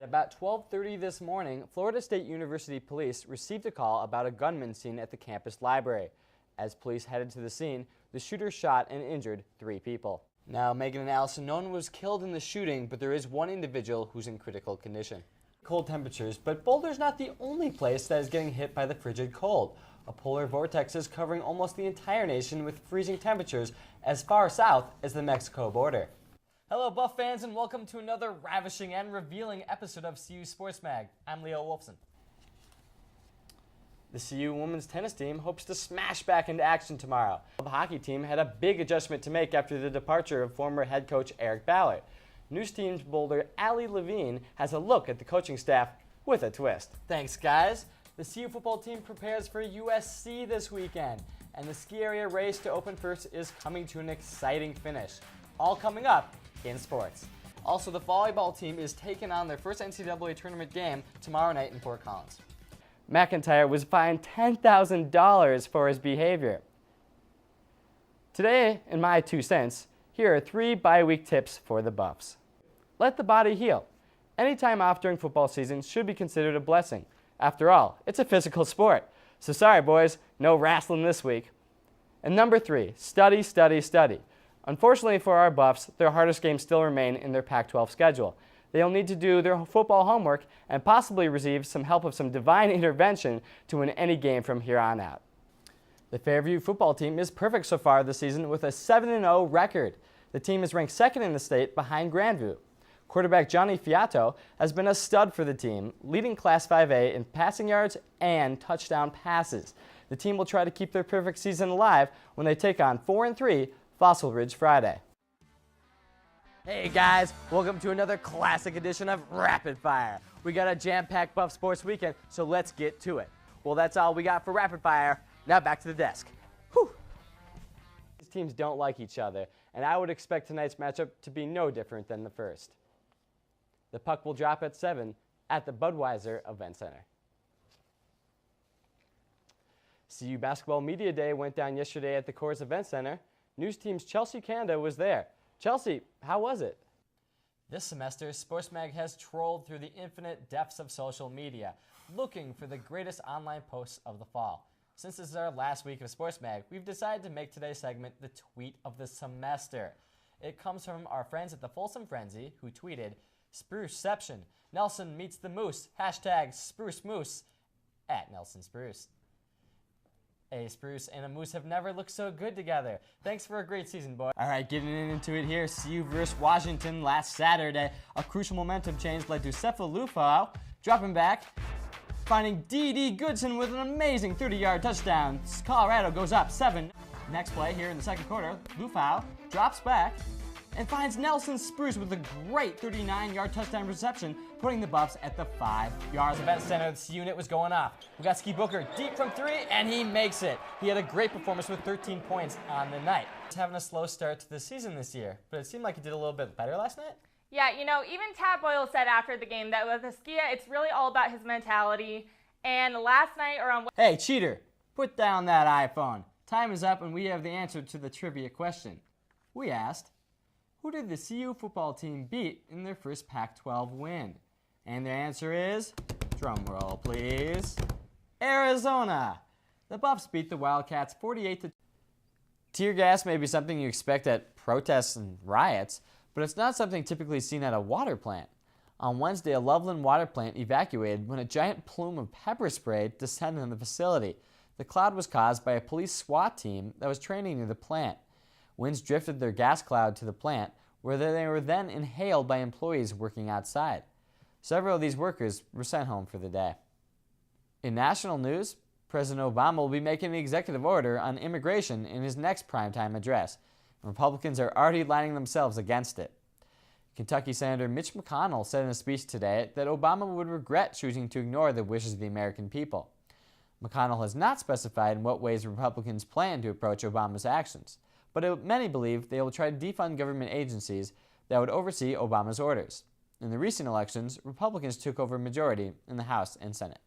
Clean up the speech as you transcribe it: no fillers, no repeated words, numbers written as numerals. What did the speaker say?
About 12:30 this morning, Florida State University police received a call about a gunman seen at the campus library. As police headed to the scene, the shooter shot and injured 3 people. Now, Megan and Allison, no one was killed in the shooting, but there is one individual who's in critical condition. Cold temperatures, but Boulder's not the only place that is getting hit by the frigid cold. A polar vortex is covering almost the entire nation with freezing temperatures as far south as the Mexico border. Hello, Buff fans, and welcome to another ravishing and revealing episode of CU Sports Mag. I'm Leo Wolfson. The CU women's tennis team hopes to smash back into action tomorrow. The hockey team had a big adjustment to make after the departure of former head coach Eric Ballard. News Team's Boulder Allie Levine has a look at the coaching staff with a twist. Thanks, guys. The CU football team prepares for USC this weekend, and the ski area race to open first is coming to an exciting finish. All coming up in sports. Also, the volleyball team is taking on their first NCAA tournament game tomorrow night in Fort Collins. McIntyre was fined $10,000 for his behavior. Today, in my 2 cents, here are 3 bye-week tips for the Buffs. Let the body heal. Any time off during football season should be considered a blessing. After all, it's a physical sport. So sorry, boys, no wrestling this week. And number 3, study, study, study. Unfortunately for our Buffs, their hardest games still remain in their Pac-12 schedule. They'll need to do their football homework and possibly receive some help of some divine intervention to win any game from here on out. The Fairview football team is perfect so far this season with a 7-0 record. The team is ranked 2nd in the state behind Grandview. Quarterback Johnny Fiato has been a stud for the team, leading Class 5A in passing yards and touchdown passes. The team will try to keep their perfect season alive when they take on 4-3 Fossil Ridge Friday. Hey guys, welcome to another classic edition of Rapid Fire. We got a jam-packed Buff Sports weekend, so let's get to it. Well, that's all we got for Rapid Fire. Now back to the desk. Whew. These teams don't like each other, and I would expect tonight's matchup to be no different than the first. The puck will drop at 7 at the Budweiser Event Center. CU Basketball Media Day went down yesterday at the Coors Event Center. News Team's Chelsea Kanda was there. Chelsea, how was it? This semester, Sports Mag has trolled through the infinite depths of social media, looking for the greatest online posts of the fall. Since this is our last week of Sports Mag, we've decided to make today's segment the tweet of the semester. It comes from our friends at the Wolfson Frenzy, who tweeted, "Spruceception, Nelson meets the moose, hashtag Spruce Moose, at Nelson Spruce. A spruce and a moose have never looked so good together. Thanks for a great season, boy." All right, getting into it here. CU versus Washington last Saturday. A crucial momentum change led to Sefa Lufau dropping back, finding D.D. Goodson with an amazing 30-yard touchdown. Colorado goes up 7. Next play here in the second quarter, Lufau drops back and finds Nelson Spruce with a great 39-yard touchdown reception, putting the Buffs at the 5-yard event center. This unit was going off. We got Ski Booker deep from 3, and he makes it. He had a great performance with 13 points on the night. He's having a slow start to the season this year, but it seemed like he did a little bit better last night. Yeah, you know, even Tad Boyle said after the game that with Askia, it's really all about his mentality. And last night, or on... Hey, cheater, put down that iPhone. Time is up, and we have the answer to the trivia question. We asked, who did the CU football team beat in their first Pac-12 win? And the answer is, drum roll please, Arizona. The Buffs beat the Wildcats 48-2. Tear gas may be something you expect at protests and riots, but it's not something typically seen at a water plant. On Wednesday, a Loveland water plant evacuated when a giant plume of pepper spray descended on the facility. The cloud was caused by a police SWAT team that was training near the plant. Winds drifted their gas cloud to the plant, where they were then inhaled by employees working outside. Several of these workers were sent home for the day. In national news, President Obama will be making an executive order on immigration in his next primetime address. Republicans are already lining themselves against it. Kentucky Senator Mitch McConnell said in a speech today that Obama would regret choosing to ignore the wishes of the American people. McConnell has not specified in what ways Republicans plan to approach Obama's actions, but many believe they will try to defund government agencies that would oversee Obama's orders. In the recent elections, Republicans took over a majority in the House and Senate.